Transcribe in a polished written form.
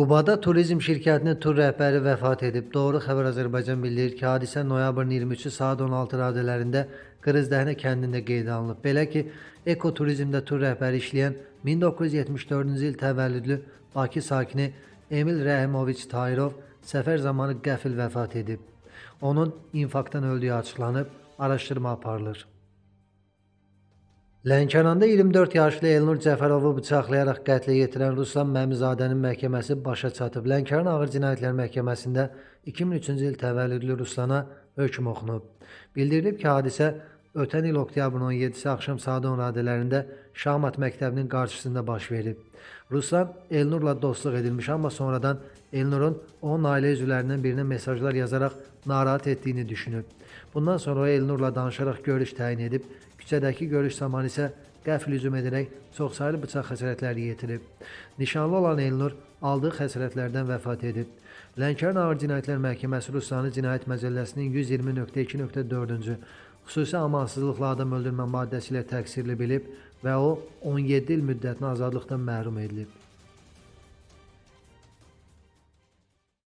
Qubada turizm şirkətinin tur rəhbəri vəfat edib. Doğru xəbər Azərbaycan bildirir ki, hadisə noyabrın 23-ü saat 16 radələrində Qırızdəhənə kəndində qeydə alınıb. Belə ki, ekoturizmdə tur rəhbəri işləyən 1974-cü il təvəllüdlü Bakı sakini Emil Rəhimoviç Tahirov səfər zamanı qəfil vəfat edib. Onun infarktdan öldüyü açıqlanıb, araşdırma aparılır. Lənkəranda 24 yaşlı Elnur Cəfərovu bıçaqlayaraq qətlə yetirən Ruslan Məmizadənin məhkəməsi başa çatıb. Lənkəran Ağır Cinayətlər Məhkəməsində 2003-cü il təvəllüdlü Ruslana hökm oxunub. Bildirilib ki, hadisə ötən il oktyabrın 17-si axşam saat 10 radələrində Şahmat məktəbinin qarşısında baş verib. Ruslan Elnurla dostluq edilmiş, amma sonradan Elnurun onun ailə üzvlərindən birinə mesajlar yazaraq narahat etdiyini düşünüb. Bundan sonra o Elnurla danışaraq görüş təyin edib. Küçədəki görüş zamanı isə qəfil hücum edərək çoxsaylı bıçaq xəsarətləri yetirib. Nişanlı olan Elnur aldığı xəsarətlərdən vəfat edib. Lənkəran Ağır Cinayətlər Məhkəməsi Ruslanı Cinayət Məcəlləsinin 120.2.4-cü xüsusi amansızlıqla adam öldürmə maddəsi ilə təqsirli bilib və o 17 il müddətinə azadlıqdan məhrum edilib.